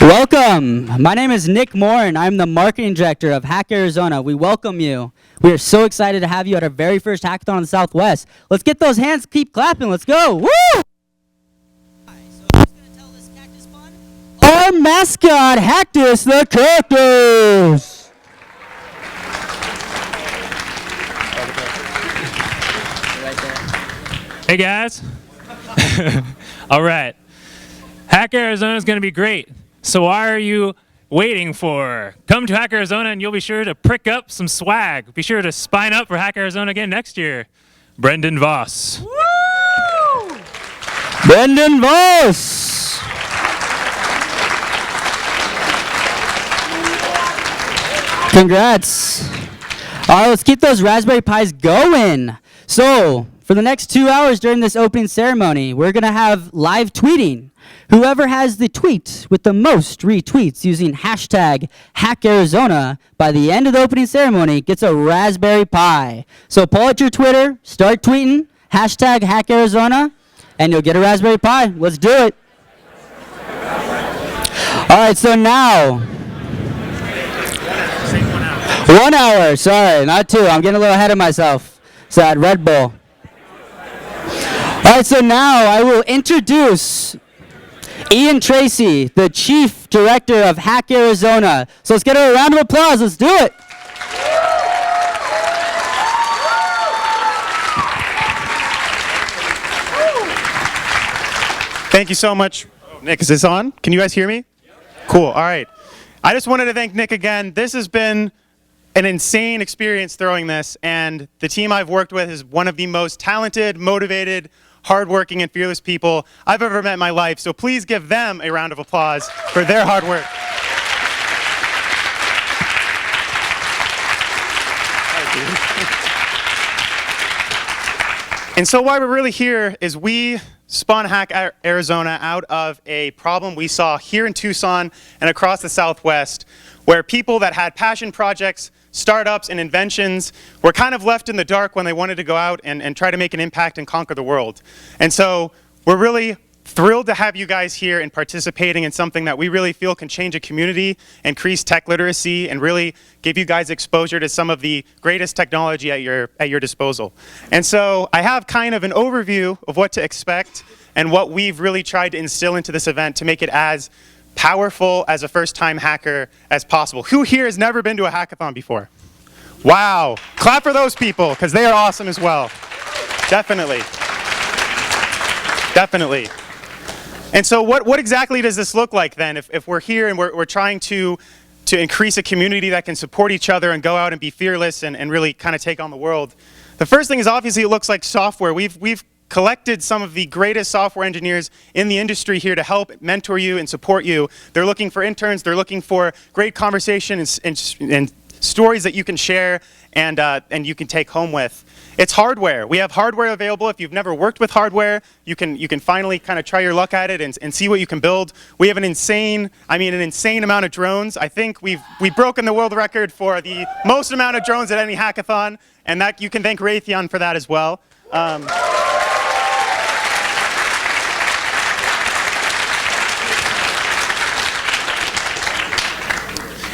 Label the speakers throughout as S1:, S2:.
S1: Welcome. My name is Nick Moore, and I'm the marketing director of Hack Arizona. We welcome you. We are so excited to have you at our very first hackathon in the Southwest. Let's get those hands, keep clapping. Let's go. Woo! So who's going to tell this cactus fun? Our mascot, Cactus the Cactus.
S2: Hey guys. All right. Hack Arizona is going to be great. So why are you waiting for? Come to Hack Arizona and you'll be sure to prick up some swag. Be sure to spine up for Hack Arizona again next year. Brendan Voss.
S1: Woo! Brendan Voss. Congrats. All right, let's keep those Raspberry Pis going. So, for the next 2 hours during this opening ceremony, we're going to have live tweeting. Whoever has the tweet with the most retweets using hashtag HackArizona by the end of the opening ceremony gets a Raspberry Pi. So pull out your Twitter, start tweeting, hashtag HackArizona, and you'll get a Raspberry Pi. Let's do it. All right, so now, 1 hour, sorry, not 2. I'm getting a little ahead of myself. It's that Red Bull. All right, so now I will introduce Ian Tracy, the Chief Director of Hack Arizona. So let's get a round of applause. Let's do it.
S3: Thank you so much. Nick, is this on? Can you guys hear me? Cool. All right. I just wanted to thank Nick again. This has been an insane experience throwing this, and the team I've worked with is one of the most talented, motivated, hardworking, and fearless people I've ever met in my life. So please give them a round of applause for their hard work. And so why we're really here is we spun Hack Arizona out of a problem we saw here in Tucson and across the Southwest, where people that had passion projects, startups, and inventions were kind of left in the dark when they wanted to go out and try to make an impact and conquer the world. And so we're really thrilled to have you guys here and participating in something that we really feel can change a community, increase tech literacy, and really give you guys exposure to some of the greatest technology at your disposal. And so I have kind of an overview of what to expect and what we've really tried to instill into this event to make it as powerful as a first-time hacker as possible. Who here has never been to a hackathon before? Wow. Clap for those people, because they are awesome as well. Definitely. Definitely. And so what exactly does this look like then if we're here and we're trying to increase a community that can support each other and go out and be fearless and really kind of take on the world? The first thing is obviously it looks like software. We've collected some of the greatest software engineers in the industry here to help mentor you and support you. They're looking for interns. They're looking for great conversation and stories that you can share and you can take home with. It's hardware. We have hardware available. If you've never worked with hardware, you can finally kind of try your luck at it and see what you can build. We have an insane amount of drones. I think we've broken the world record for the most amount of drones at any hackathon, and that you can thank Raytheon for that as well.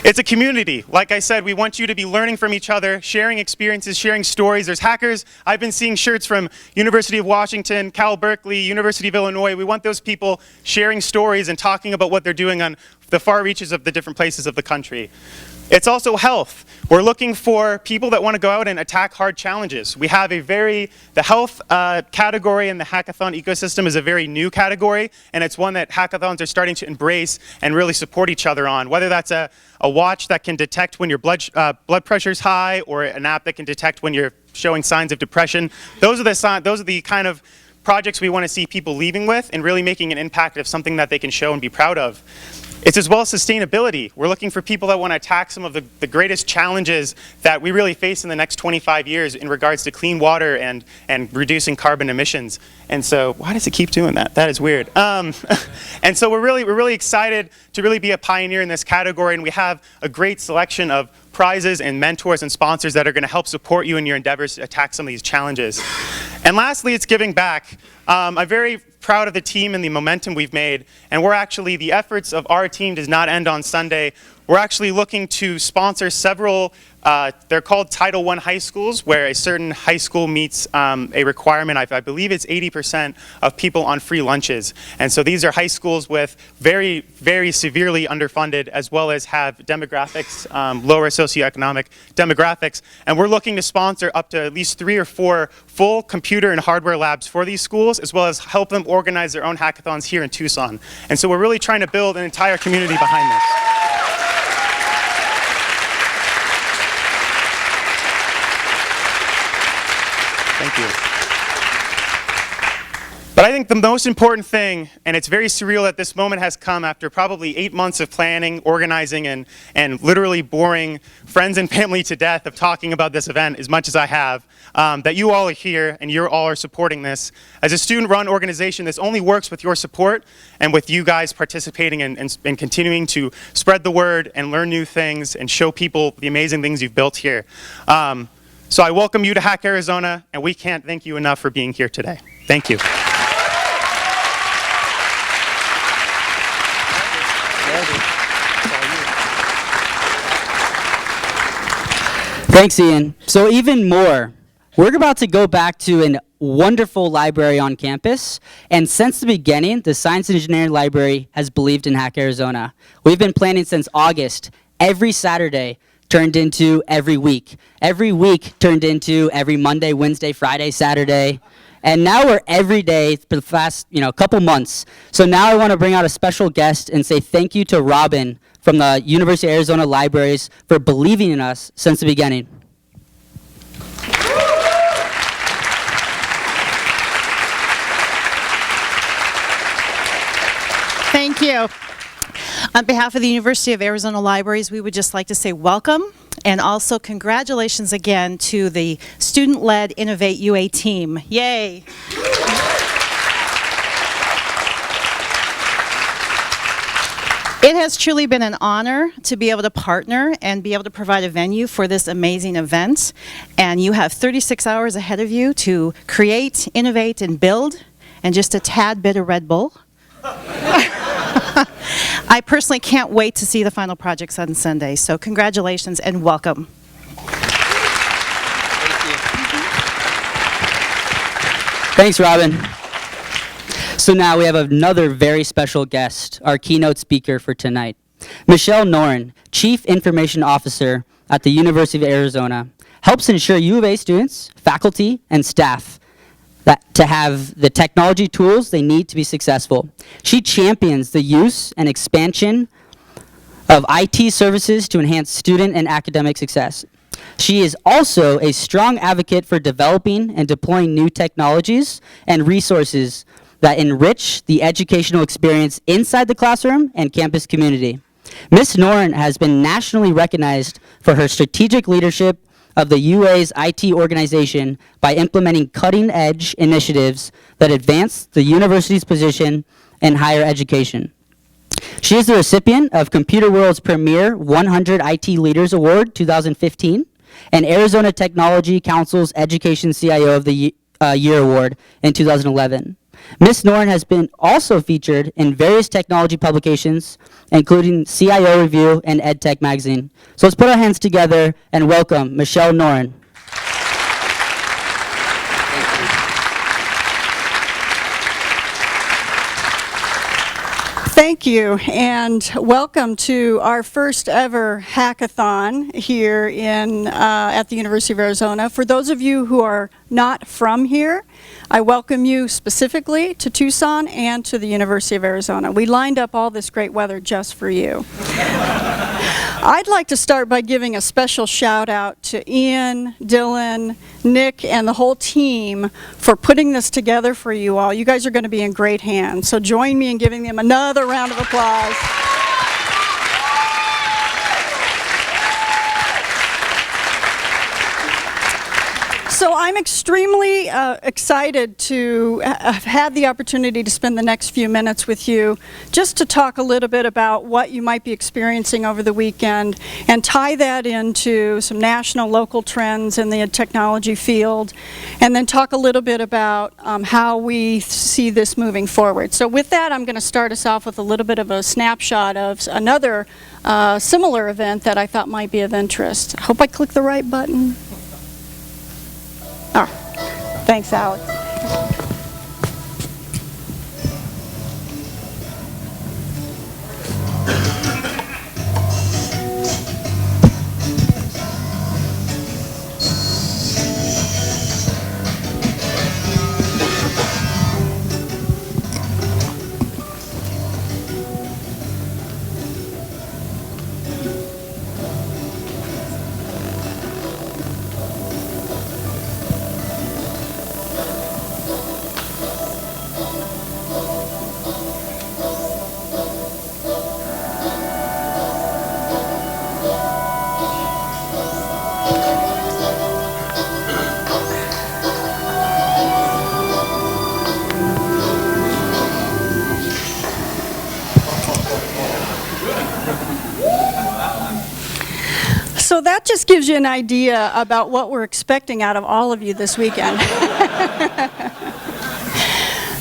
S3: It's a community. Like I said, we want you to be learning from each other, sharing experiences, sharing stories. There's hackers. I've been seeing shirts from University of Washington, Cal Berkeley, University of Illinois. We want those people sharing stories and talking about what they're doing on the far reaches of the different places of the country. It's also health. We're looking for people that want to go out and attack hard challenges. We have the health category in the hackathon ecosystem is a very new category, and it's one that hackathons are starting to embrace and really support each other on. Whether that's a watch that can detect when your blood pressure is high, or an app that can detect when you're showing signs of depression. Those are the kind of projects we want to see people leaving with and really making an impact of something that they can show and be proud of. It's as well as sustainability. We're looking for people that want to attack some of the greatest challenges that we really face in the next 25 years in regards to clean water and reducing carbon emissions. And so, why does it keep doing that? That is weird. And so we're really excited to really be a pioneer in this category, and we have a great selection of prizes and mentors and sponsors that are going to help support you in your endeavors to attack some of these challenges. And lastly, it's giving back. I'm very proud of the team and the momentum we've made. And the efforts of our team does not end on Sunday. We're actually looking to sponsor several, they're called Title I high schools, where a certain high school meets a requirement. I believe it's 80% of people on free lunches. And so these are high schools with very, very severely underfunded, as well as have demographics, lower socioeconomic demographics. And we're looking to sponsor up to at least 3 or 4 full computer and hardware labs for these schools, as well as help them organize their own hackathons here in Tucson. And so we're really trying to build an entire community behind this. Thank you. But I think the most important thing, and it's very surreal that this moment has come after probably 8 months of planning, organizing, and literally boring friends and family to death of talking about this event as much as I have, that you all are here and you all are supporting this. As a student-run organization, this only works with your support and with you guys participating and continuing to spread the word and learn new things and show people the amazing things you've built here. So I welcome you to Hack Arizona, and we can't thank you enough for being here today. Thank you.
S1: Thanks, Ian. So even more, we're about to go back to a wonderful library on campus, and since the beginning, the Science and Engineering Library has believed in Hack Arizona. We've been planning since August. Every Saturday turned into every week. Every week turned into every Monday, Wednesday, Friday, Saturday. And now we're every day for the past, couple months. So now I want to bring out a special guest and say thank you to Robin from the University of Arizona Libraries for believing in us since the beginning.
S4: Thank you. On behalf of the University of Arizona Libraries, we would just like to say welcome and also congratulations again to the student-led Innovate UA team. Yay! It has truly been an honor to be able to partner and be able to provide a venue for this amazing event. And you have 36 hours ahead of you to create, innovate, and build, and just a tad bit of Red Bull. I personally can't wait to see the final projects on Sunday, so congratulations and welcome.
S1: Thanks, Robin. So now we have another very special guest, our keynote speaker for tonight. Michelle Noren, Chief Information Officer at the University of Arizona, helps ensure U of A students, faculty, and staff to have the technology tools they need to be successful. She champions the use and expansion of IT services to enhance student and academic success. She is also a strong advocate for developing and deploying new technologies and resources that enrich the educational experience inside the classroom and campus community. Ms. Noren has been nationally recognized for her strategic leadership of the UA's IT organization by implementing cutting-edge initiatives that advance the university's position in higher education. She is the recipient of Computer World's Premier 100 IT Leaders Award 2015 and Arizona Technology Council's Education CIO of the Year Award in 2011. Ms. Noren has been also featured in various technology publications, including CIO Review and EdTech Magazine. So let's put our hands together and welcome Michelle Noren.
S5: Thank you, and welcome to our first ever hackathon here at the University of Arizona. For those of you who are not from here, I welcome you specifically to Tucson and to the University of Arizona. We lined up all this great weather just for you. I'd like to start by giving a special shout out to Ian, Dylan, Nick, and the whole team for putting this together for you all. You guys are going to be in great hands, so join me in giving them another round of applause. So I'm extremely excited to have had the opportunity to spend the next few minutes with you just to talk a little bit about what you might be experiencing over the weekend and tie that into some national, local trends in the technology field, and then talk a little bit about how we see this moving forward. So with that, I'm going to start us off with a little bit of a snapshot of another similar event that I thought might be of interest. I hope I clicked the right button. Oh, thanks, Alex. So that just gives you an idea about what we're expecting out of all of you this weekend.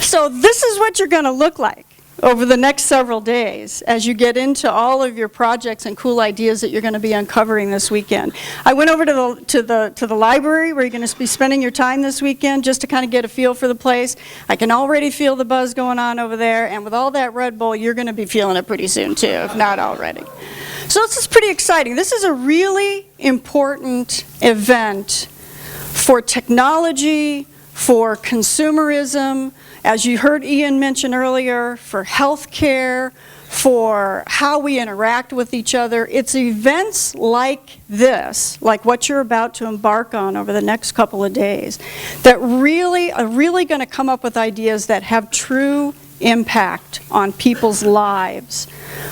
S5: So this is what you're going to look like over the next several days as you get into all of your projects and cool ideas that you're going to be uncovering this weekend. I went over to the library where you're going to be spending your time this weekend just to kind of get a feel for the place. I can already feel the buzz going on over there, and with all that Red Bull, you're going to be feeling it pretty soon too, if not already. So this is pretty exciting. This is a really important event for technology, for consumerism, as you heard Ian mention earlier, for healthcare, for how we interact with each other. It's events like this, like what you're about to embark on over the next couple of days, that really are going to come up with ideas that have true impact on people's lives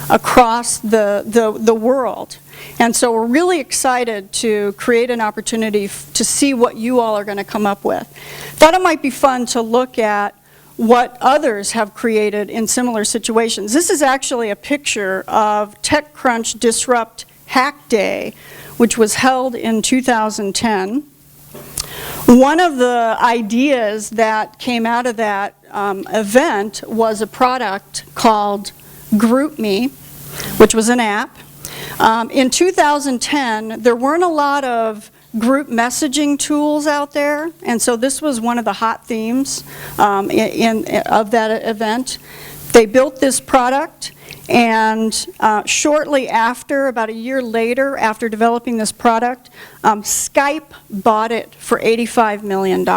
S5: across the world. And so we're really excited to create an opportunity to see what you all are going to come up with. Thought it might be fun to look at what others have created in similar situations. This is actually a picture of TechCrunch Disrupt Hack Day, which was held in 2010. One of the ideas that came out of that event was a product called GroupMe, which was an app. In 2010, there weren't a lot of group messaging tools out there, and so this was one of the hot themes of that event. They built this product, and shortly after, about a year later, after developing this product, Skype bought it for $85 million.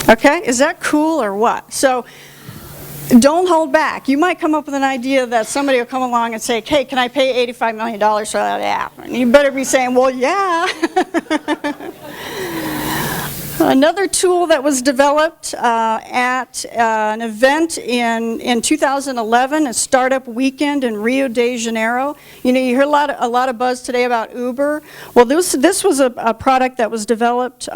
S5: Okay, is that cool or what? So don't hold back. You might come up with an idea that somebody will come along and say, hey, can I pay $85 million for that app? And you better be saying, well, yeah. Another tool that was developed at an event in 2011, a startup weekend in Rio de Janeiro. You know, you hear a lot of buzz today about Uber. Well, this was a product that was developed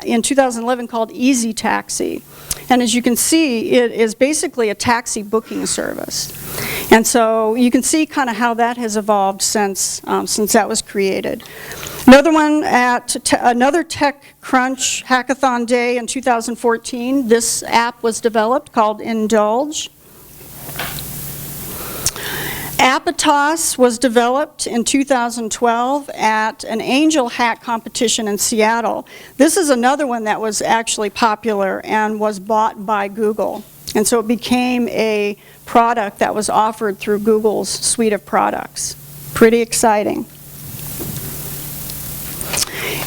S5: in 2011 called Easy Taxi. And as you can see, it is basically a taxi booking service. And so you can see kind of how that has evolved since that was created. Another one at another TechCrunch Hackathon Day in 2014, this app was developed called Indulge. Appitas was developed in 2012 at an angel hack competition in Seattle. This is another one that was actually popular and was bought by Google. And so it became a product that was offered through Google's suite of products. Pretty exciting.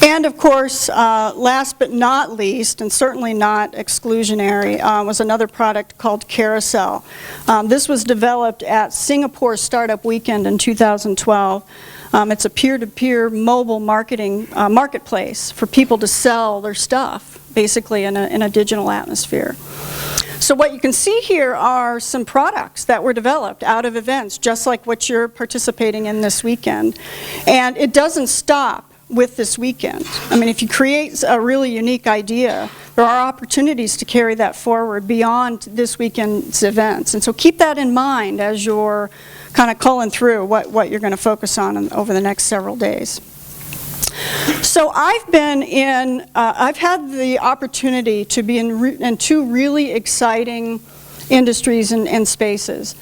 S5: And of course, last but not least, and certainly not exclusionary, was another product called Carousel. This was developed at Singapore Startup Weekend in 2012. It's a peer-to-peer mobile marketing marketplace for people to sell their stuff, basically in a digital atmosphere. So what you can see here are some products that were developed out of events, just like what you're participating in this weekend. And it doesn't stop with this weekend. I mean, if you create a really unique idea, there are opportunities to carry that forward beyond this weekend's events. And so keep that in mind as you're kind of culling through what you're going to focus on over the next several days. So I've had the opportunity to be in two really exciting industries and spaces.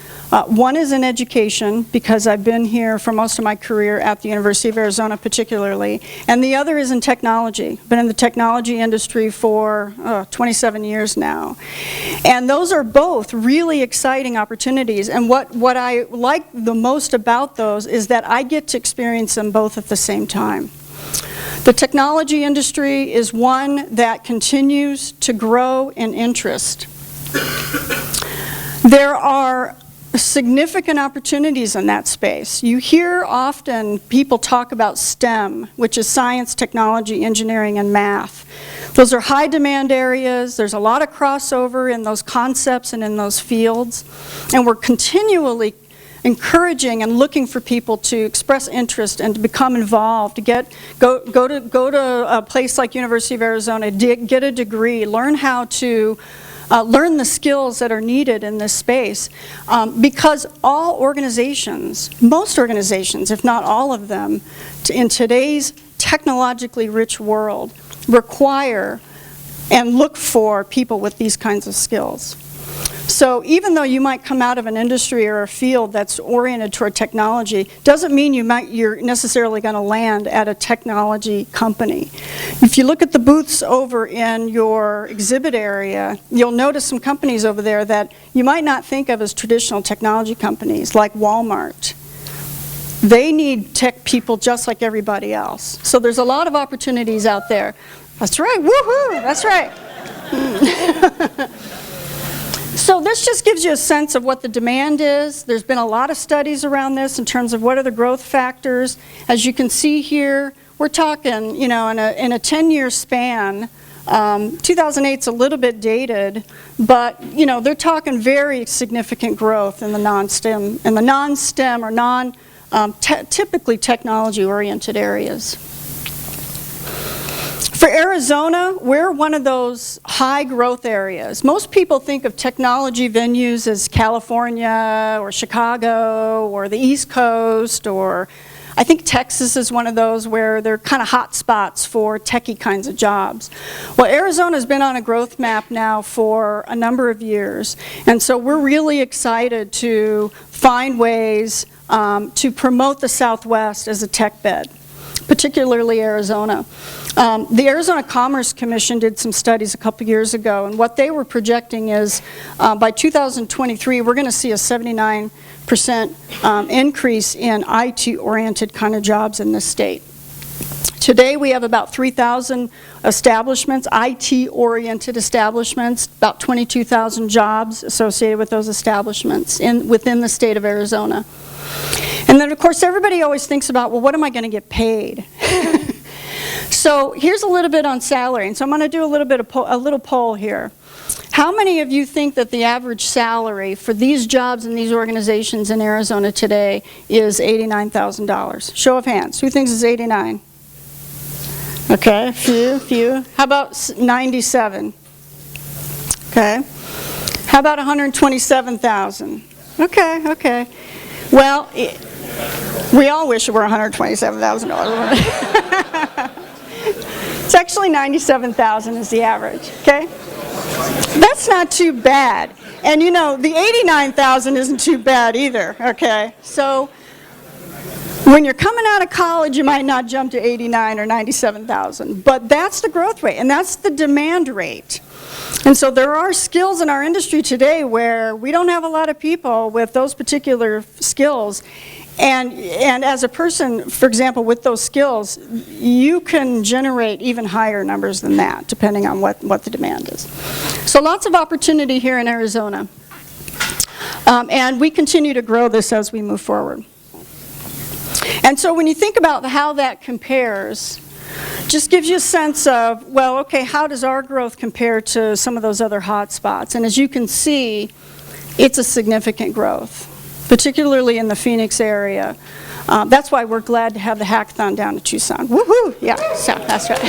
S5: One is in education, because I've been here for most of my career at the University of Arizona particularly, and the other is in technology. Been in the technology industry for 27 years now. And those are both really exciting opportunities, and what I like the most about those is that I get to experience them both at the same time. The technology industry is one that continues to grow in interest. There are significant opportunities in that space. You hear often people talk about STEM, which is science, technology, engineering, and math. Those are high demand areas. There's a lot of crossover in those concepts and in those fields. And we're continually encouraging and looking for people to express interest and to become involved, to go to a place like University of Arizona, get a degree, learn how to learn the skills that are needed in this space, because all organizations, most organizations, if not all of them, in today's technologically rich world, require and look for people with these kinds of skills. So even though you might come out of an industry or a field that's oriented toward technology, doesn't mean you're necessarily going to land at a technology company. If you look at the booths over in your exhibit area, you'll notice some companies over there that you might not think of as traditional technology companies, like Walmart. They need tech people just like everybody else. So there's a lot of opportunities out there. That's right, woohoo, that's right. So this just gives you a sense of what the demand is. There's been a lot of studies around this in terms of what are the growth factors. As you can see here, we're talking, you know, in a 10-year span. 2008's a little bit dated, but you know, they're talking very significant growth in the non-STEM or typically technology-oriented areas. For Arizona, we're one of those high growth areas. Most people think of technology venues as California or Chicago or the East Coast, or I think Texas is one of those where they're kind of hot spots for techie kinds of jobs. Well, Arizona's been on a growth map now for a number of years, and so we're really excited to find ways to promote the Southwest as a tech bed, particularly Arizona. The Arizona Commerce Commission did some studies a couple years ago, and what they were projecting is by 2023 we're going to see a 79% increase in IT-oriented kind of jobs in this state. Today we have about 3,000 establishments, IT-oriented establishments, about 22,000 jobs associated with those establishments within the state of Arizona. And then of course everybody always thinks about, well, what am I going to get paid? So here's a little bit on salary, and so I'm going to do a little poll here. How many of you think that the average salary for these jobs in these organizations in Arizona today is $89,000? Show of hands. Who thinks it's 89? Okay, a few. How about 97? Okay. How about 127,000? Okay. Well, we all wish it were $127,000. It's actually 97,000 is the average, okay? That's not too bad. And you know, the 89,000 isn't too bad either, okay? So when you're coming out of college, you might not jump to 89 or 97,000, but that's the growth rate, and that's the demand rate. And so there are skills in our industry today where we don't have a lot of people with those particular skills. And as a person, for example, with those skills, you can generate even higher numbers than that, depending on what the demand is. So lots of opportunity here in Arizona. And we continue to grow this as we move forward. And so when you think about how that compares, just gives you a sense of, well, okay, how does our growth compare to some of those other hot spots? And as you can see, it's a significant growth, particularly in the Phoenix area. That's why we're glad to have the hackathon down in Tucson. Woohoo! Yeah, so that's right.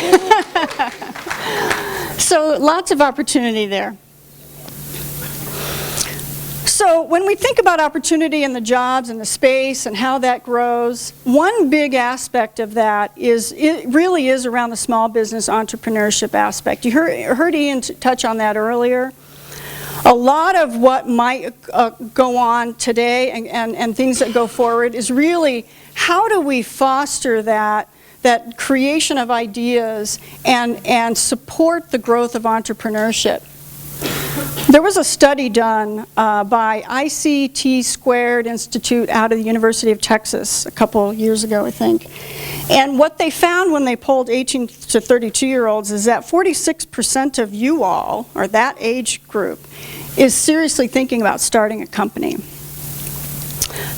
S5: So lots of opportunity there. So when we think about opportunity and the jobs and the space and how that grows, one big aspect of that is, it really is around the small business entrepreneurship aspect. You heard Ian touch on that earlier. A lot of what might go on today and things that go forward is really how do we foster that creation of ideas and support the growth of entrepreneurship. There was a study done by ICT Squared Institute out of the University of Texas a couple years ago, I think. And what they found when they polled 18 to 32-year-olds is that 46% of you all, or that age group, is seriously thinking about starting a company.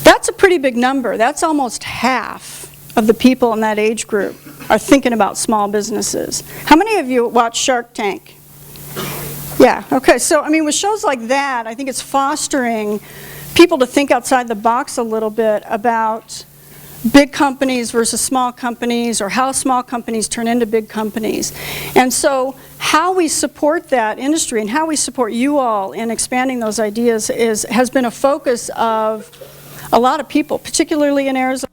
S5: That's a pretty big number. That's almost half of the people in that age group are thinking about small businesses. How many of you watch Shark Tank? Yeah, okay, so I mean with shows like that, I think it's fostering people to think outside the box a little bit about big companies versus small companies, or how small companies turn into big companies. And so how we support that industry and how we support you all in expanding those ideas has been a focus of a lot of people, particularly in Arizona.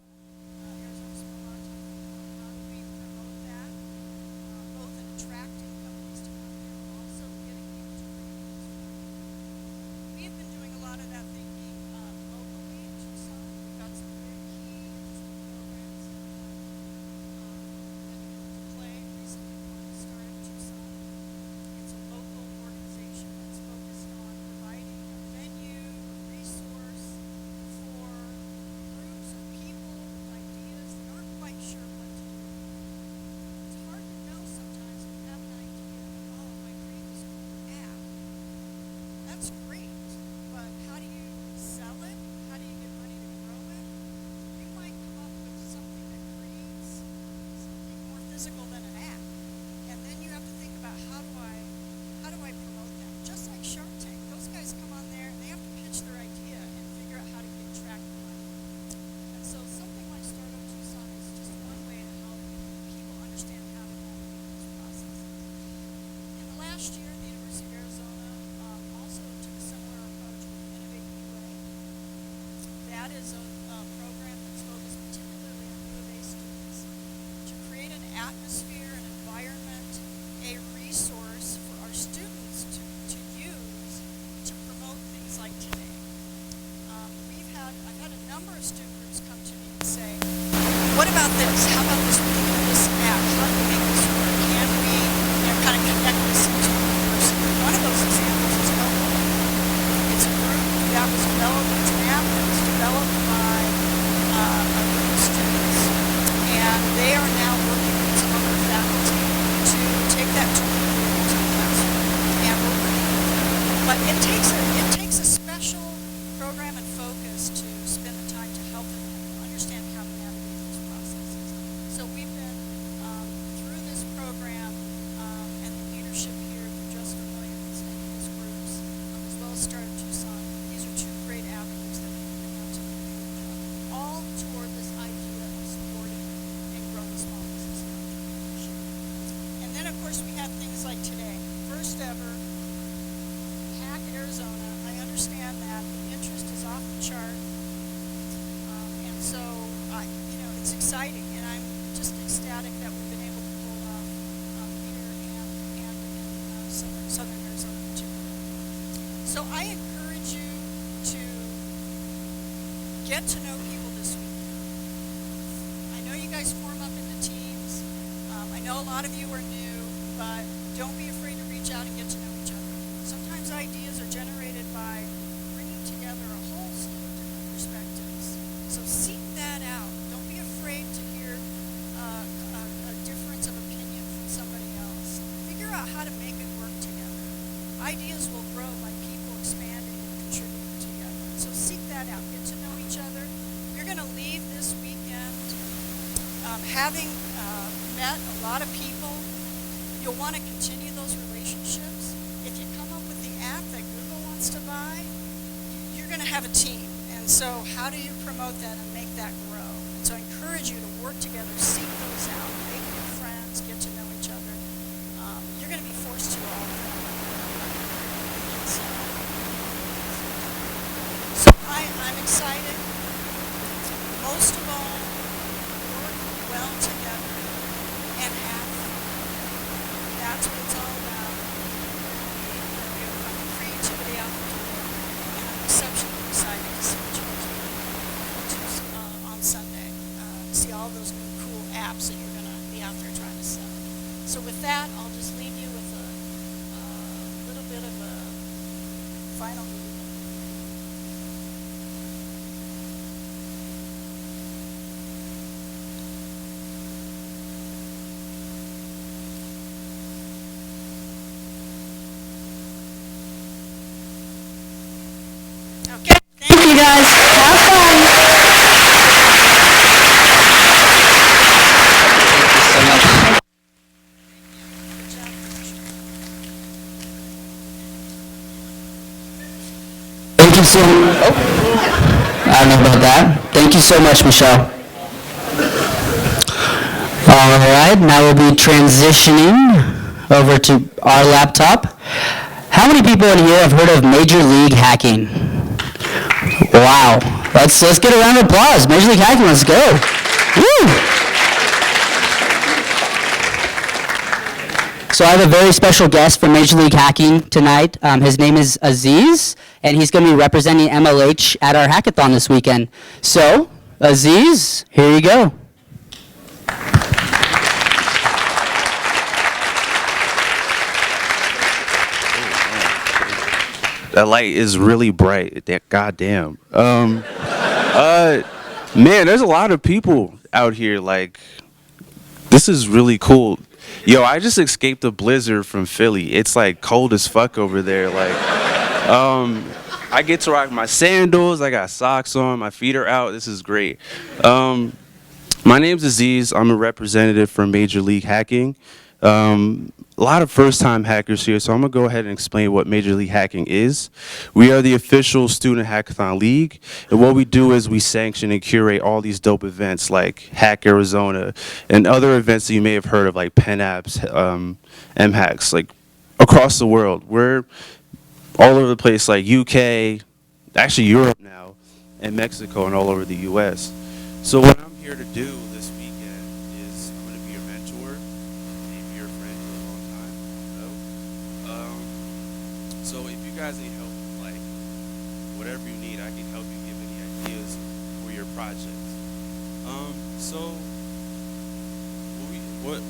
S6: What about this? How about this app? How do we make this work? Can we kind of connect this to the university? One of those examples is Noble. It's a group that was developed, it's an app that was developed by a group of students, and they are now working with some other faculty to take that tool into the classroom, and we're working with them. But it takes a special program and focus to spend the time to help them understand how to navigate those processes. So we've been through this program and the leadership here through Just Familiars and these groups, as well as Start of Tucson. These are two great avenues that we can bring out to the community, all toward this idea of supporting and growing small business and entrepreneurship. And then, of course, we have things like today, first ever Hack Arizona. I understand that the interest is off the chart. So, it's exciting, and I'm just ecstatic that we've been able to pull off here and in southern Arizona particularly. So I encourage you to get to know people this week. I know you guys form up into teams. I know a lot of you are new, but don't be afraid to reach out and get to know each other. Sometimes ideas are generated by bringing together a whole slew of different perspectives. So seek that out. Don't be afraid to hear a difference of opinion from somebody else. Figure out how to make it work together. Ideas will grow by people expanding and contributing together. So seek that out. Get to know each other. You're going to leave this weekend having met a lot of people. You'll want to continue those relationships. If you come up with the app that Google wants to buy, you're going to have a team. And And so how do you promote that and make that grow? And so I encourage you to work together, seek those out, make new friends, get to know each other. You're going to be forced to all of them. So I'm excited. Most of all, work well together and have fun. That's what it's all about. We have the creativity out the door, and I'm exceptionally excited to see what you guys do on Sunday. See all those new cool apps that you're going to be out there trying to sell. So with that, I'll just leave you with a little bit of a final view. Okay.
S1: Thank you guys. Have fun.
S6: Good job.
S1: Thank you so much. Oh, I don't know about that. Thank you so much, Michelle. All right, now we'll be transitioning over to our laptop. How many people in here have heard of Major League Hacking? Wow. Let's get a round of applause. Major League Hacking, let's go. Woo! So I have a very special guest from Major League Hacking tonight. His name is Aziz, and he's going to be representing MLH at our hackathon this weekend. So, Aziz, here you go.
S7: That light is really bright. That goddamn. Man, there's a lot of people out here. Like, this is really cool. Yo, I just escaped a blizzard from Philly. It's like cold as fuck over there. Like, I get to rock my sandals. I got socks on. My feet are out. This is great. My name's Aziz. I'm a representative for Major League Hacking. A lot of first-time hackers here, so I'm going to go ahead and explain what Major League Hacking is. We are the official student hackathon league, and what we do is we sanction and curate all these dope events like Hack Arizona and other events that you may have heard of, like Penn Apps, MHacks, like across the world. We're all over the place, like UK, actually Europe now, and Mexico, and all over the US. So what I'm here to do this weekend is I'm going to be your mentor, maybe your friend for a long time. So if you guys need help, like whatever you need, I can help you give any ideas for your projects. So what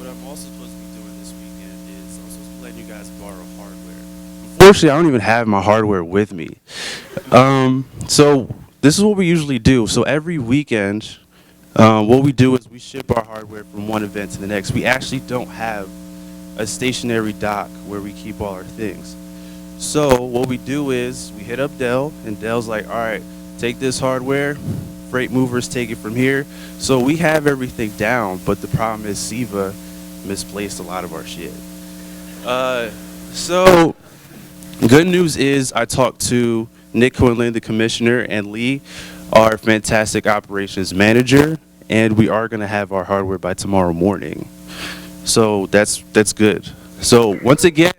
S7: I'm also supposed to be doing this weekend is I'm supposed to be letting you guys borrow hardware. Unfortunately, I don't even have my hardware with me. So this is what we usually do. So every weekend, what we do is we ship our hardware from one event to the next. We actually don't have a stationary dock where we keep all our things. So what we do is we hit up Dell, and Dell's like, all right, take this hardware, freight movers take it from here. So we have everything down, but the problem is Siva misplaced a lot of our shit. So good news is I talked to Nick Quinlan, the commissioner, and Lee, our fantastic operations manager, and we are going to have our hardware by tomorrow morning. So that's good. So once again,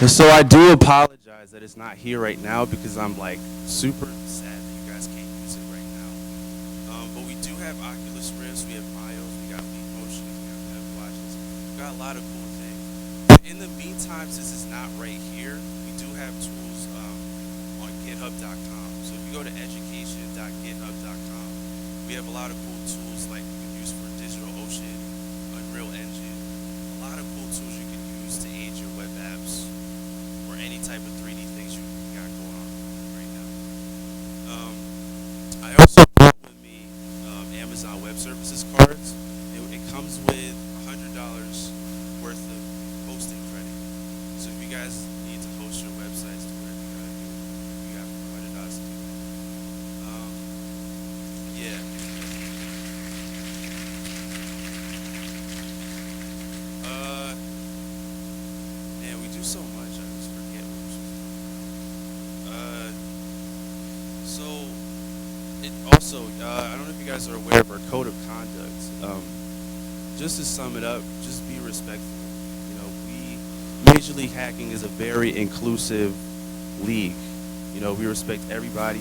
S7: so I do apologize that it's not here right now because I'm like super sad that you guys can't use it right now. But we do have Oculus Rifts, we have Miles, we got Leap Motion, we got Dev Watches, we got a lot of cool things. In the meantime, since it's not right here, we do have tools on GitHub.com. So if you go to education.github.com, we have a lot of cool tools like you can use for DigitalOcean, Unreal Engine, a lot of cool tools you can use to aid your web apps or any type of 3D things you got going on right now. I also brought with me Amazon Web Services cards. It comes with $100 worth of hosting credit. So if you guys need to host your websites to whatever you gotta do, you got $100 to do that. Yeah. Also, I don't know if you guys are aware of our code of conduct. Just to sum it up, just be respectful. You know, Major League Hacking is a very inclusive league. You know, we respect everybody,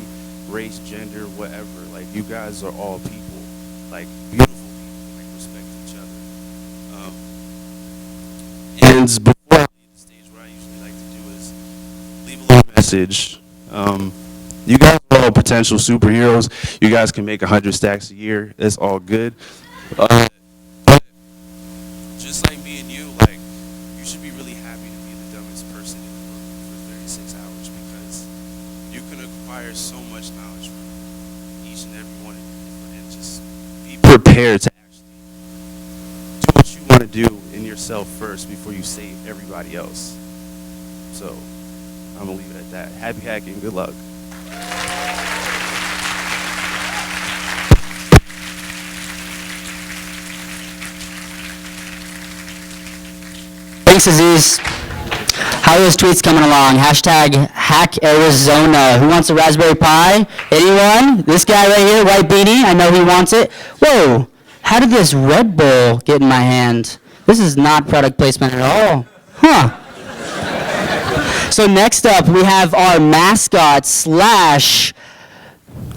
S7: race, gender, whatever. Like, you guys are all people, like beautiful people, like respect each other. And before I leave the stage, what I usually like to do is leave a little message. You guys are all potential superheroes. You guys can make 100 stacks a year. It's all good. But just like me and you, like, you should be really happy to be the dumbest person in the room for 36 hours because you can acquire so much knowledge from each and every one of you, and just be prepared to actually do what you want to do in yourself first before you save everybody else. So I'm gonna leave it at that. Happy hacking. Good luck.
S1: Thanks, Aziz. How are those tweets coming along? Hashtag Hack Arizona. Who wants a Raspberry Pi? Anyone? This guy right here, white beanie. I know he wants it. Whoa! How did this Red Bull get in my hand? This is not product placement at all. Huh. So next up, we have our mascot slash...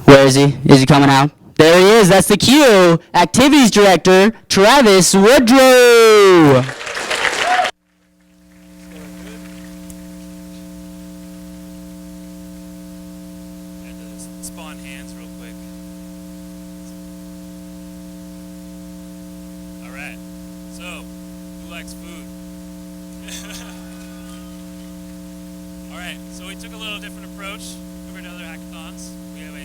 S1: Where is he? Is he coming out? There he is. That's the cue. Activities Director, Travis Woodrow.
S2: Spawn hands real quick. All right. So, who likes food? All right. So we took a little different approach compared to other hackathons. We have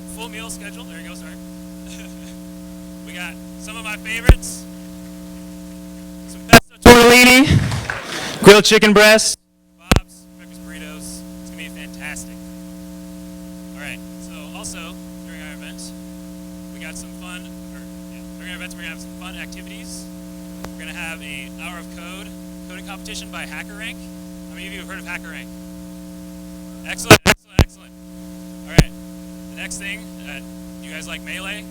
S2: a full meal schedule. There you go. Sorry. We got some of my favorites. Some pesto tortellini, grilled chicken breast, kebabs, breakfast burritos. It's gonna be fantastic. Alright, so also during our events, we got some fun, during our events we're going to have some fun activities. We're going to have an hour of coding competition by HackerRank. How many of you have heard of HackerRank? Excellent, excellent, excellent. Alright, the next thing, do you guys like Melee?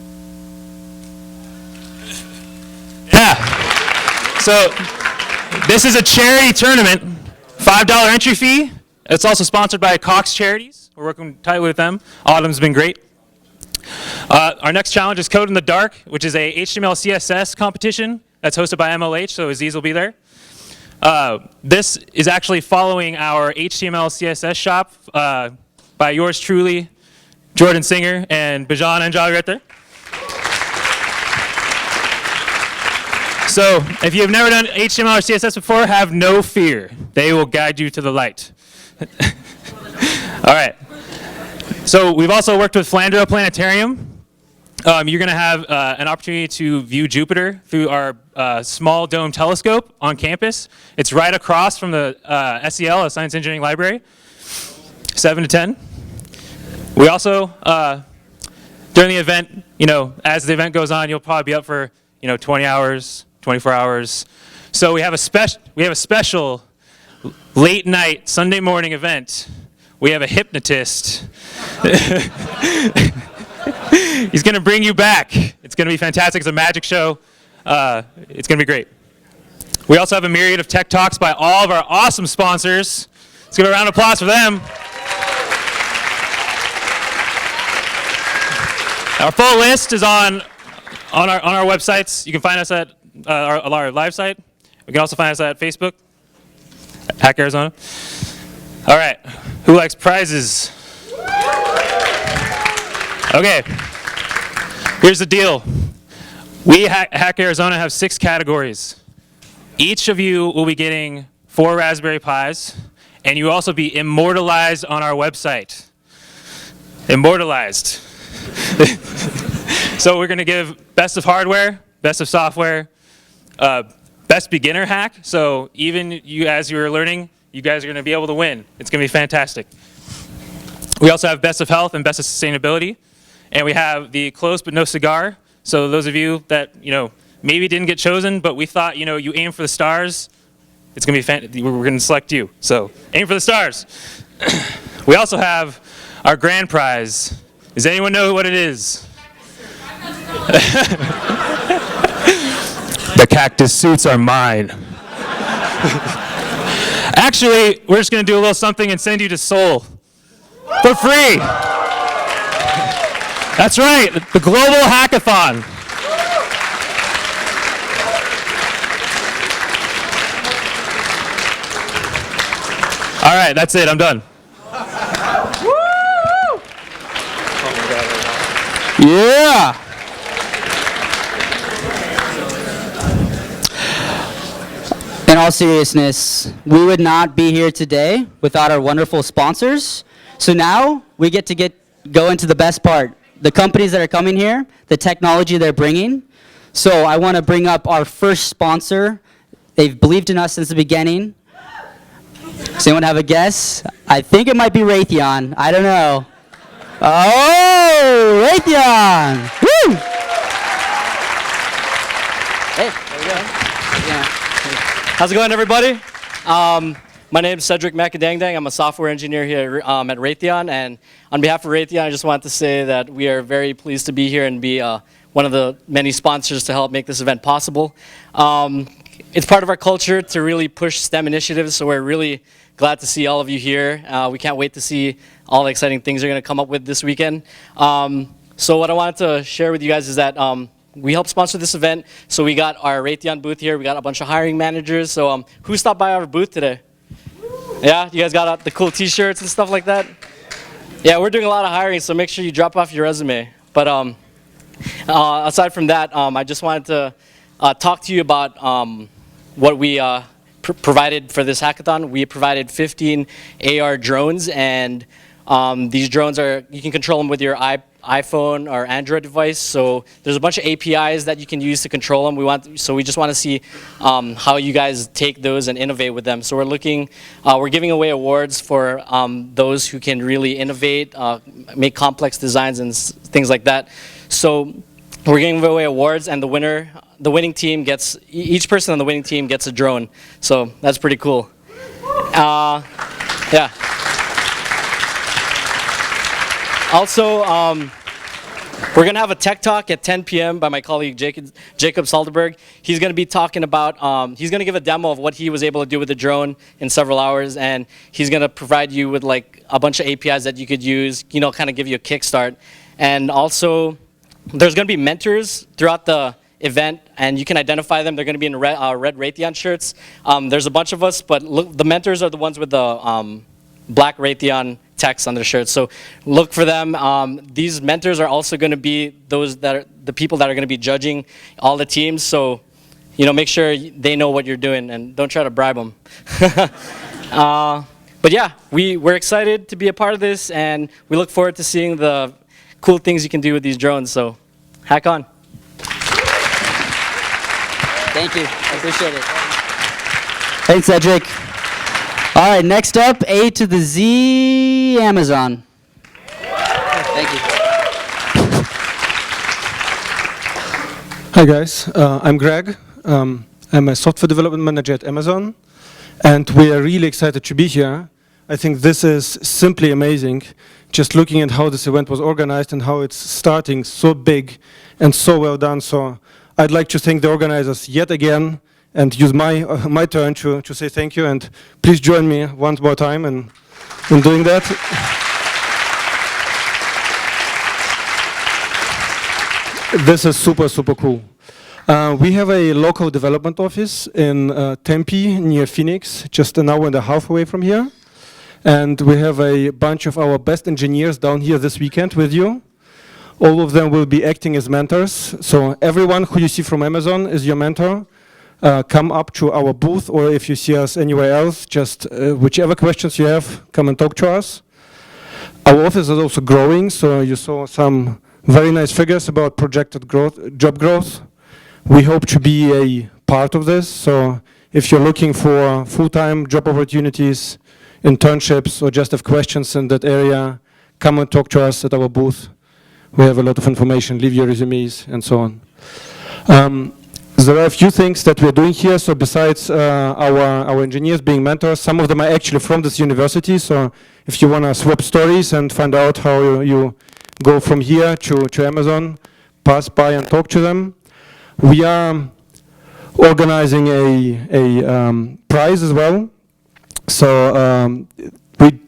S2: Yeah. So, this is a charity tournament, $5 entry fee. It's also sponsored by Cox Charities. We're working tightly with them. Autumn's been great. Our next challenge is Code in the Dark, which is a HTML CSS competition that's hosted by MLH, so Aziz will be there. This is actually following our HTML CSS shop by yours truly, Jordan Singer and Bajan Anjali right there. So if you've never done HTML or CSS before, have no fear. They will guide you to the light. All right. So we've also worked with Flandreau Planetarium. You're going to have an opportunity to view Jupiter through our small dome telescope on campus. It's right across from the SEL, a Science Engineering Library, 7 to 10. We also, during the event, as the event goes on, you'll probably be up for 20 hours, 24 hours. So we have a special late night Sunday morning event. We have a hypnotist. He's going to bring you back. It's going to be fantastic. It's a magic show. It's going to be great. We also have a myriad of tech talks by all of our awesome sponsors. Let's give a round of applause for them. Our full list is on our websites. You can find us at our live site. You can also find us at Facebook, Hack Arizona. All right, who likes prizes? Okay, here's the deal. We, Hack Arizona, have 6 categories. Each of you will be getting 4 Raspberry Pis, and you will also be immortalized on our website. Immortalized. So we're going to give best of hardware, best of software, best beginner hack. So even you, as you're learning, you guys are going to be able to win. It's going to be fantastic. We also have best of health and best of sustainability. And we have the close but no cigar. So those of you that, maybe didn't get chosen, but we thought, you aim for the stars, it's going to be we're going to select you. So aim for the stars. We also have our grand prize. Does anyone know what it is? The cactus suits are mine. Actually, we're just going to do a little something and send you to Seoul for free. That's right, the Global Hackathon. All right, that's it, I'm done.
S1: Yeah. In all seriousness, we would not be here today without our wonderful sponsors. So now we get to go into the best part. The companies that are coming here, the technology they're bringing. So I want to bring up our first sponsor. They've believed in us since the beginning. Does anyone have a guess? I think it might be Raytheon. I don't know. Oh, Raytheon! Woo!
S8: Hey, there we go. Yeah. How's it going, everybody? My name is Cedric Macadangdang. I'm a software engineer here at Raytheon, and on behalf of Raytheon, I just wanted to say that we are very pleased to be here and be one of the many sponsors to help make this event possible. It's part of our culture to really push STEM initiatives, so we're really glad to see all of you here. We can't wait to see all the exciting things you're going to come up with this weekend. So what I wanted to share with you guys is that we helped sponsor this event. So we got our Raytheon booth here. We got a bunch of hiring managers. So who stopped by our booth today? Yeah, you guys got the cool t-shirts and stuff like that? Yeah, we're doing a lot of hiring, so make sure you drop off your resume. But aside from that, I just wanted to talk to you about what we provided for this hackathon. We provided 15 AR drones, and these drones you can control them with your iPhone or Android device. So there's a bunch of APIs that you can use to control them. We just want to see how you guys take those and innovate with them. So we're giving away awards for those who can really innovate, make complex designs and things like that. So we're giving away awards, and the winning team each person on the winning team gets a drone. So that's pretty cool. Yeah. Also, we're going to have a tech talk at 10 p.m. by my colleague Jacob Salderberg. He's going to be talking about, he's going to give a demo of what he was able to do with the drone in several hours, and he's going to provide you with like a bunch of APIs that you could use, kind of give you a kickstart. And also, there's going to be mentors throughout the event, and you can identify them. They're going to be in red Raytheon shirts. There's a bunch of us, but the mentors are the ones with the black Raytheon text on their shirts. So look for them. These mentors are also going to be the people that are going to be judging all the teams. So, make sure they know what you're doing and don't try to bribe them. But yeah, we're excited to be a part of this, and we look forward to seeing the cool things you can do with these drones. So hack on.
S1: Thank you. I appreciate it. Thanks, Cedric. All right, next up, A to the Z, Amazon. Thank you.
S9: Hi guys, I'm Greg. I'm a software development manager at Amazon, and we are really excited to be here. I think this is simply amazing, just looking at how this event was organized and how it's starting so big and so well done. So I'd like to thank the organizers yet again and use my turn to say thank you, and please join me one more time in doing that. This is super, super cool. We have a local development office in Tempe, near Phoenix, just an hour and a half away from here. And we have a bunch of our best engineers down here this weekend with you. All of them will be acting as mentors. So everyone who you see from Amazon is your mentor. Come up to our booth, or if you see us anywhere else, just whichever questions you have, come and talk to us. Our office is also growing, so you saw some very nice figures about projected growth, job growth. We hope to be a part of this, so if you're looking for full-time job opportunities, internships, or just have questions in that area, come and talk to us at our booth. We have a lot of information, leave your resumes, and so on. There are a few things that we're doing here. So besides our engineers being mentors, some of them are actually from this university. So if you want to swap stories and find out how you go from here to Amazon, pass by and talk to them. We are organizing a prize as well. So we,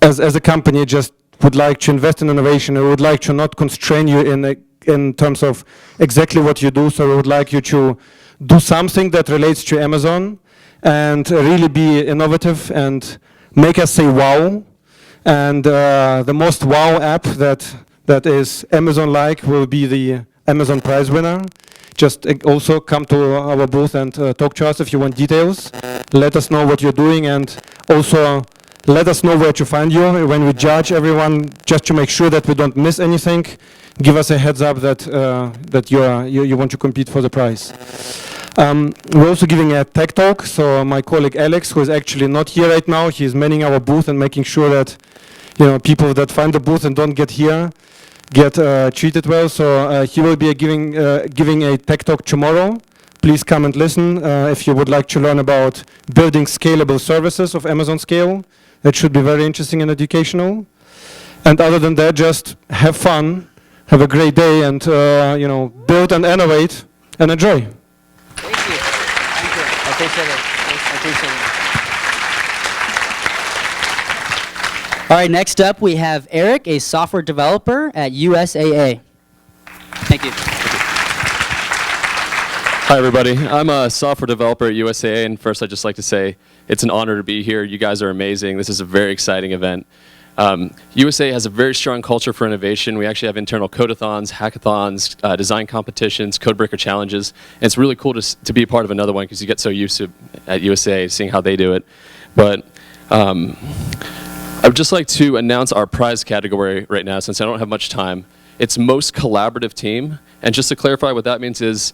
S9: as a company, just would like to invest in innovation. We would like to not constrain you in terms of exactly what you do. So we would like you to do something that relates to Amazon and really be innovative and make us say wow. And the most wow app that is Amazon-like will be the Amazon prize winner. Just also come to our booth and talk to us if you want details. Let us know what you're doing, and also let us know where to find you when we judge everyone, just to make sure that we don't miss anything. Give us a heads up that that you want to compete for the prize. We're also giving a tech talk. So my colleague Alex, who is actually not here right now, he's manning our booth and making sure that people that find the booth and don't get here get treated well. So he will be giving a tech talk tomorrow. Please come and listen if you would like to learn about building scalable services of Amazon scale. That should be very interesting and educational. And other than that, just have fun, have a great day, and build and innovate and enjoy.
S1: Thank you. Thank you. I appreciate it. I appreciate it. All right, next up we have Eric, a software developer at USAA. Thank you.
S10: Hi, everybody. I'm a software developer at USAA, and first I'd just like to say it's an honor to be here. You guys are amazing. This is a very exciting event. USAA has a very strong culture for innovation. We actually have internal codeathons, hackathons, design competitions, codebreaker challenges, and it's really cool to be a part of another one because you get so used to, at USAA, seeing how they do it. But I would just like to announce our prize category right now since I don't have much time. It's most collaborative team, and just to clarify what that means is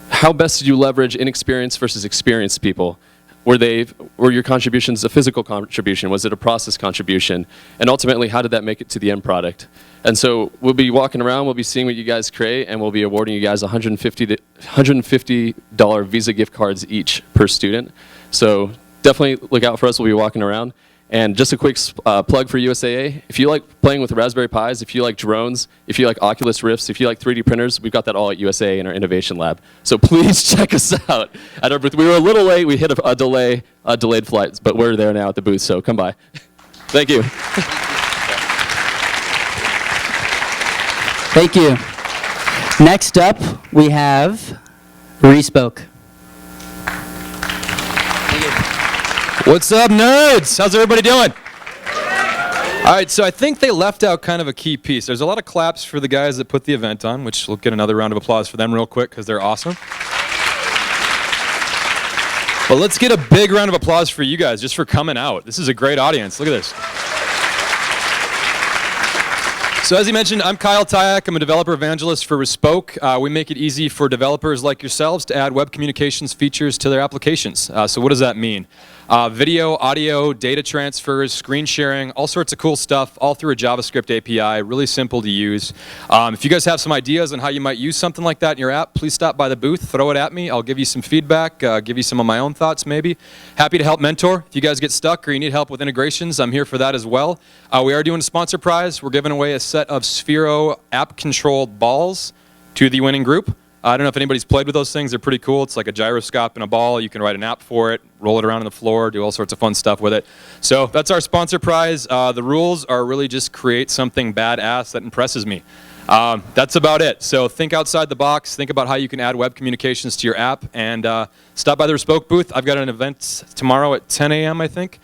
S10: how best did you leverage inexperienced versus experienced people? Were your contributions a physical contribution? Was it a process contribution? And ultimately, how did that make it to the end product? And so we'll be walking around, we'll be seeing what you guys create, and we'll be awarding you guys $150 Visa gift cards each per student. So definitely look out for us, we'll be walking around. And just a quick plug for USAA, if you like playing with Raspberry Pis, if you like drones, if you like Oculus Rifts, if you like 3D printers, we've got that all at USAA in our innovation lab. So please check us out at our booth. We were a little late, we hit a delayed flight, but we're there now at the booth, so come by. Thank you.
S1: Thank you. Next up, we have Respoke.
S11: What's up, nerds? How's everybody doing? All right, so I think they left out kind of a key piece. There's a lot of claps for the guys that put the event on, which we'll get another round of applause for them real quick because they're awesome. But let's get a big round of applause for you guys just for coming out. This is a great audience. Look at this. So as he mentioned, I'm Kyle Tyak. I'm a developer evangelist for Respoke. We make it easy for developers like yourselves to add web communications features to their applications. So what does that mean? Video, audio, data transfers, screen sharing, all sorts of cool stuff, all through a JavaScript API, really simple to use. If you guys have some ideas on how you might use something like that in your app, please stop by the booth, throw it at me. I'll give you some feedback, give you some of my own thoughts maybe. Happy to help mentor. If you guys get stuck or you need help with integrations, I'm here for that as well. We are doing a sponsor prize. We're giving away a set of Sphero app-controlled balls to the winning group. I don't know if anybody's played with those things. They're pretty cool. It's like a gyroscope and a ball. You can write an app for it, roll it around on the floor, do all sorts of fun stuff with it. So that's our sponsor prize. The rules are really just create something badass that impresses me. That's about it. So think outside the box. Think about how you can add web communications to your app. And stop by the Respoke booth. I've got an event tomorrow at 10 a.m., I think.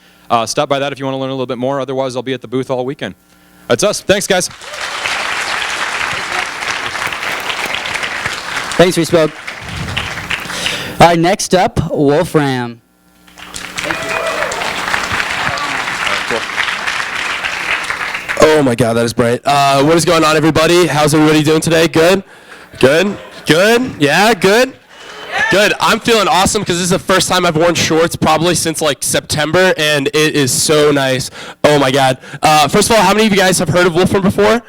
S11: Stop by that if you want to learn a little bit more. Otherwise, I'll be at the booth all weekend. That's us. Thanks, guys.
S1: Thanks, Respoke. All right, next up, Wolfram.
S12: Oh my God, that is bright. What is going on, everybody? How's everybody doing today? Good? Good? Good? Yeah, good? Good. I'm feeling awesome because this is the first time I've worn shorts probably since like September, and it is so nice. Oh my God. First of all, how many of you guys have heard of Wolfram before?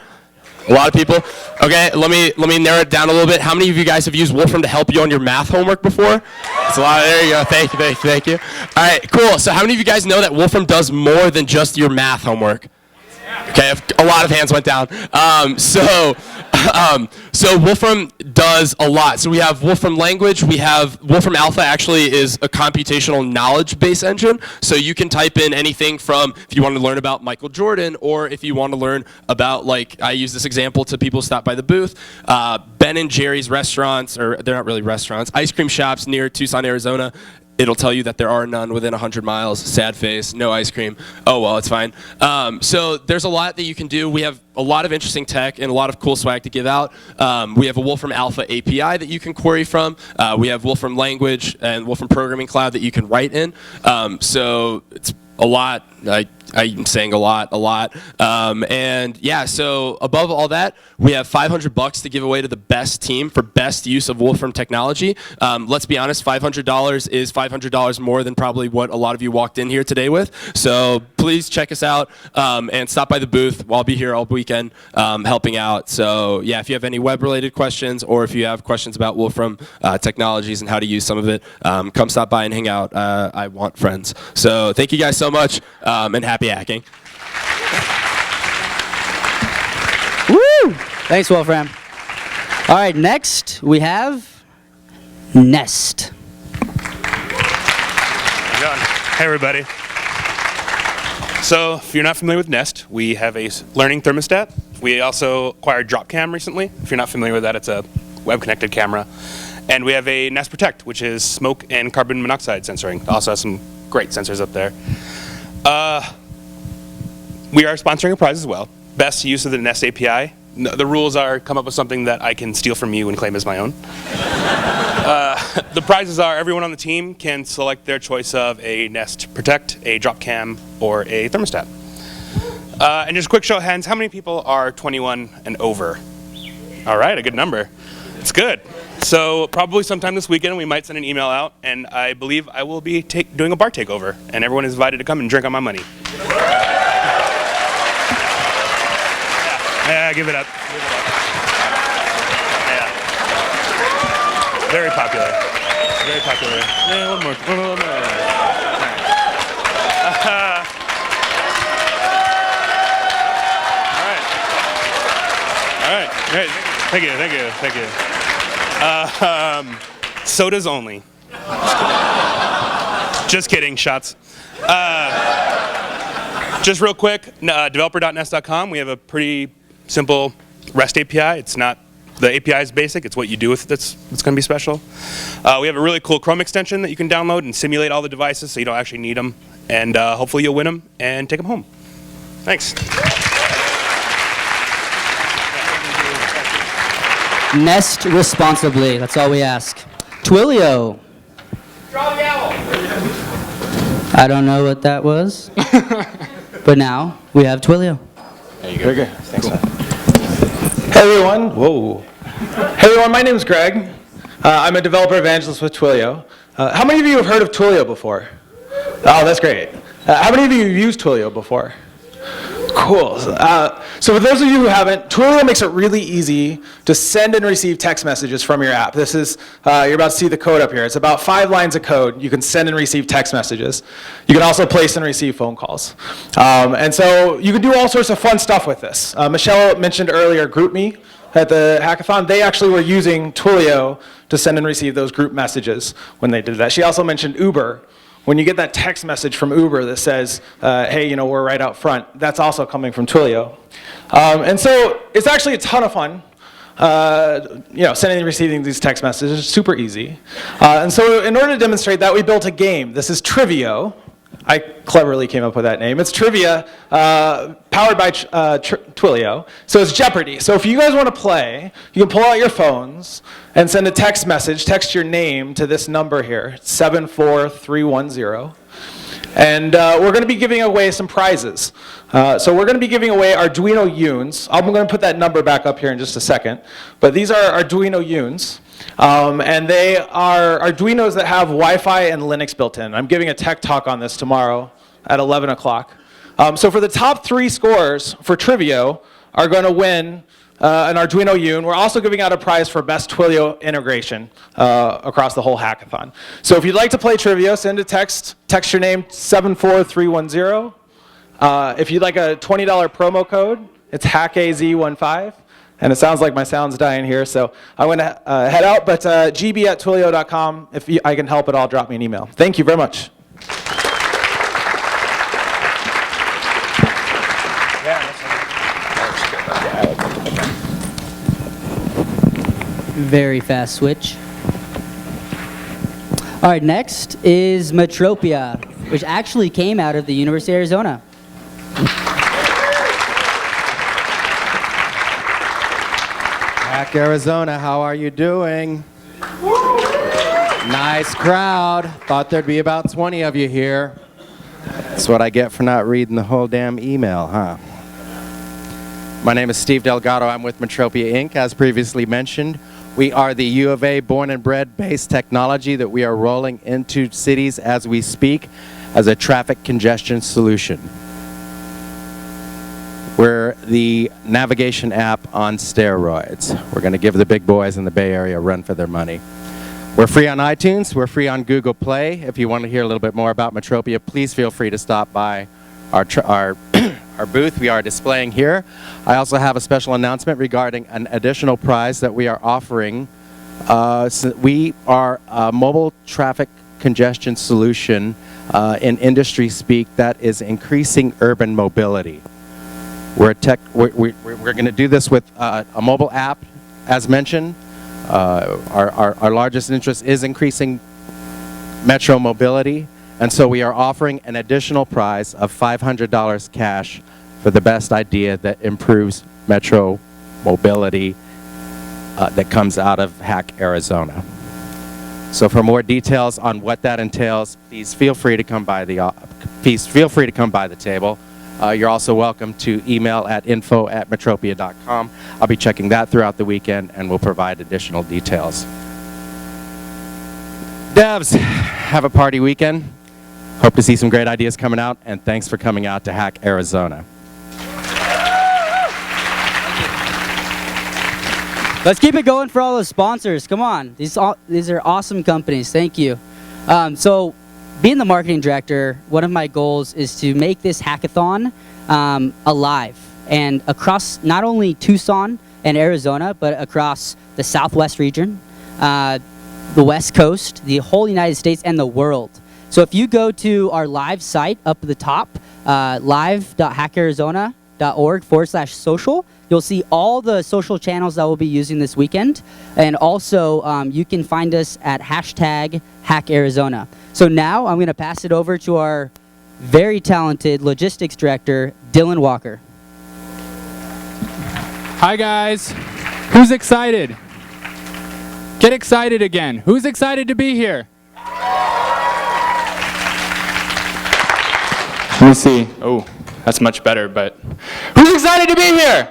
S12: A lot of people. Okay, let me narrow it down a little bit. How many of you guys have used Wolfram to help you on your math homework before? It's a lot. There you go. Thank you. All right, cool. So how many of you guys know that Wolfram does more than just your math homework? Okay, a lot of hands went down. So Wolfram does a lot. So we have Wolfram Language. We have Wolfram Alpha actually is a computational knowledge-based engine. So you can type in anything from if you want to learn about Michael Jordan, or if you want to learn about, like, I use this example to people who stop by the booth, Ben and Jerry's restaurants, or they're not really restaurants, ice cream shops near Tucson, Arizona. It'll tell you that there are none within 100 miles. Sad face, no ice cream. Oh, well, it's fine. So there's a lot that you can do. We have a lot of interesting tech and a lot of cool swag to give out. We have a Wolfram Alpha API that you can query from. We have Wolfram Language and Wolfram Programming Cloud that you can write in. So it's a lot. I'm saying a lot. And yeah, so above all that, we have $500 to give away to the best team for best use of Wolfram technology. Let's be honest, $500 is $500 more than probably what a lot of you walked in here today with. So please check us out and stop by the booth. I'll be here all weekend helping out. So yeah, if you have any web-related questions, or if you have questions about Wolfram technologies and how to use some of it, come stop by and hang out. I want friends. So thank you guys so much, and happy hacking.
S1: Woo! Thanks, Wolfram. All right, next we have Nest.
S13: Hey, everybody. So, if you're not familiar with Nest, we have a learning thermostat. We also acquired DropCam recently. If you're not familiar with that, it's a web-connected camera. And we have a Nest Protect, which is smoke and carbon monoxide sensoring. It also has some great sensors up there. We are sponsoring a prize as well. Best use of the Nest API. The rules are come up with something that I can steal from you and claim as my own. The prizes are everyone on the team can select their choice of a Nest Protect, a DropCam, or a thermostat. And just a quick show of hands, how many people are 21 and over? All right, a good number. It's good. So probably sometime this weekend we might send an email out, and I believe I will be doing a bar takeover, and everyone is invited to come and drink on my money. Yeah, give it up. Yeah. Very popular. Very popular. Yeah, one more. All right. Great. Thank you. Sodas only. Just kidding, shots. Just real quick, developer.nest.com, we have a pretty simple REST API. It's not, the API is basic, it's what you do with it that's going to be special. We have a really cool Chrome extension that you can download and simulate all the devices so you don't actually need them. And hopefully you'll win them and take them home. Thanks.
S1: Nest responsibly. That's all we ask. Twilio. I don't know what that was, but now we have Twilio.
S14: There you go. Very good. Thanks. Cool. Hey everyone. Whoa. Hey everyone. My name is Greg. I'm a developer evangelist with Twilio. How many of you have heard of Twilio before? Oh, that's great. How many of you have used Twilio before? Cool. So for those of you who haven't, Twilio makes it really easy to send and receive text messages from your app. This is, you're about to see the code up here. It's about 5 lines of code. You can send and receive text messages. You can also place and receive phone calls. And so you can do all sorts of fun stuff with this. Michelle mentioned earlier GroupMe at the hackathon. They actually were using Twilio to send and receive those group messages when they did that. She also mentioned Uber. When you get that text message from Uber that says, hey, we're right out front, that's also coming from Twilio. And so it's actually a ton of fun, sending and receiving these text messages. It's super easy. And so in order to demonstrate that, we built a game. This is Trivio. I cleverly came up with that name. It's trivia powered by Twilio. So it's Jeopardy. So if you guys want to play, you can pull out your phones and send a text message, text your name to this number here, 74310. And we're going to be giving away some prizes. So we're going to be giving away Arduino Unes. I'm going to put that number back up here in just a second. But these are Arduino Unes. And they are Arduinos that have Wi-Fi and Linux built in. I'm giving a tech talk on this tomorrow at 11 o'clock. So for the top 3 scores for Trivio are going to win an Arduino Une. We're also giving out a prize for best Twilio integration across the whole hackathon. So if you'd like to play Trivio, send a text your name 74310. If you'd like a $20 promo code, it's HackAZ15. And it sounds like my sound's dying here, so I'm going to head out. But gb@twilio.com, if I can help at all, drop me an email. Thank you very much.
S1: Very fast switch. All right, next is Metropia, which actually came out of the University of Arizona.
S15: Hack Arizona, how are you doing? Nice crowd. Thought there'd be about 20 of you here. That's what I get for not reading the whole damn email, huh? My name is Steve Delgado. I'm with Metropia Inc. As previously mentioned, we are the U of A born and bred based technology that we are rolling into cities as we speak as a traffic congestion solution. We're the navigation app on steroids. We're going to give the big boys in the Bay Area a run for their money. We're free on iTunes. We're free on Google Play. If you want to hear a little bit more about Metropia, please feel free to stop by our booth we are displaying here. I also have a special announcement regarding an additional prize that we are offering. We are a mobile traffic congestion solution in industry speak that is increasing urban mobility. We're going to do this with a mobile app, as mentioned. Our largest interest is increasing metro mobility, and so we are offering an additional prize of $500 cash for the best idea that improves metro mobility that comes out of Hack Arizona. So for more details on what that entails, please feel free to come by the table. You're also welcome to email at info@metropia.com. I'll be checking that throughout the weekend, and we'll provide additional details. Devs, have a party weekend. Hope to see some great ideas coming out, and thanks for coming out to Hack Arizona.
S1: Let's keep it going for all those sponsors. Come on. These are awesome companies. Thank you. So, being the marketing director, one of my goals is to make this hackathon alive and across not only Tucson and Arizona, but across the Southwest region, the West Coast, the whole United States, and the world. So if you go to our live site up at the top, live.hackarizona.org/social, you'll see all the social channels that we'll be using this weekend. And also, you can find us at #HackArizona. So now I'm going to pass it over to our very talented logistics director, Dylan Walker.
S16: Hi, guys. Who's excited? Get excited again. Who's excited to be here? Let me see. Oh, that's much better, but who's excited to be here?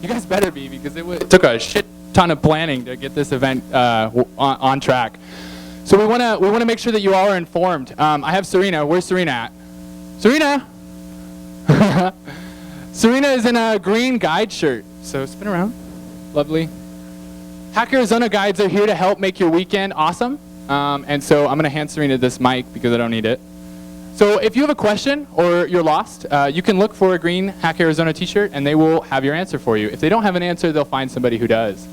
S16: You guys better be, because it took a shit ton of planning to get this event on track. So we want to make sure that you all are informed. I have Serena. Where's Serena at? Serena? Serena is in a green guide shirt. So spin around. Lovely. Hack Arizona guides are here to help make your weekend awesome. And so I'm going to hand Serena this mic because I don't need it. So if you have a question or you're lost, you can look for a green Hack Arizona t-shirt and they will have your answer for you. If they don't have an answer, they'll find somebody who does.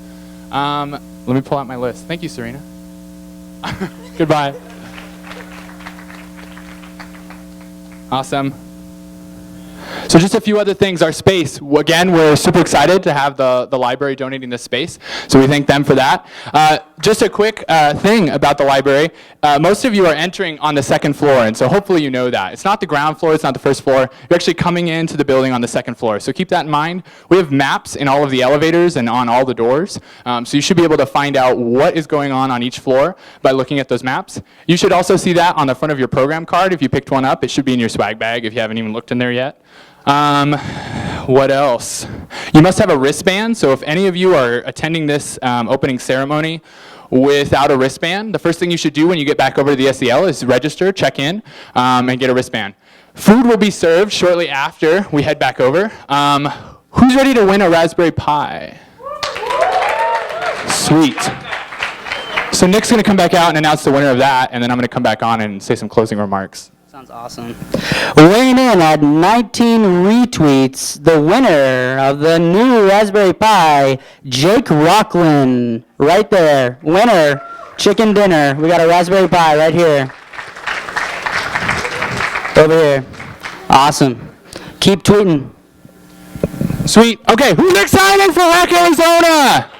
S16: Let me pull out my list. Thank you, Serena. Goodbye. Awesome. So just a few other things. Our space, again, we're super excited to have the library donating this space, so we thank them for that. Just a quick thing about the library. Most of you are entering on the second floor, and so hopefully you know that. It's not the ground floor, it's not the first floor. You're actually coming into the building on the second floor, so keep that in mind. We have maps in all of the elevators and on all the doors, so you should be able to find out what is going on each floor by looking at those maps. You should also see that on the front of your program card. If you picked one up, it should be in your swag bag if you haven't even looked in there yet. What else? You must have a wristband, so if any of you are attending this opening ceremony without a wristband, the first thing you should do when you get back over to the SEL is register, check in, and get a wristband. Food will be served shortly after we head back over. Who's ready to win a Raspberry Pi? Sweet. So Nick's going to come back out and announce the winner of that, and then I'm going to come back on and say some closing remarks.
S1: Sounds awesome. Weighing in at 19 retweets, the winner of the new Raspberry Pi, Jake Rockland. Right there. Winner, chicken dinner. We got a Raspberry Pi right here. Over here. Awesome. Keep tweeting.
S16: Sweet. Okay, who's excited for Hack Arizona?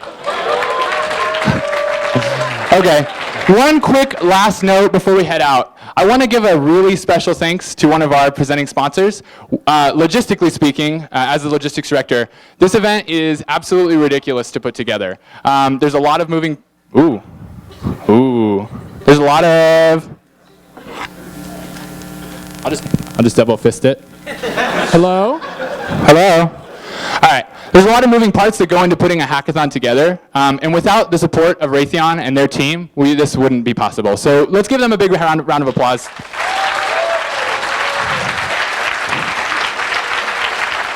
S16: Okay, one quick last note before we head out. I want to give a really special thanks to one of our presenting sponsors. Logistically speaking, as the logistics director, this event is absolutely ridiculous to put together. There's a lot of moving, there's a lot of, I'll just double fist it. Hello? Hello? All right, there's a lot of moving parts that go into putting a hackathon together, and without the support of Raytheon and their team, this wouldn't be possible. So let's give them a big round of applause.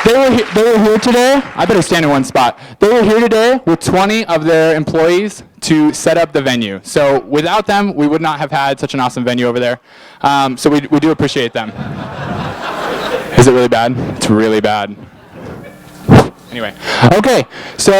S16: They were here today. I better stand in one spot. They were here today with 20 of their employees to set up the venue. So without them, we would not have had such an awesome venue over there. So we do appreciate them. Is it really bad? It's really bad. Anyway, okay, so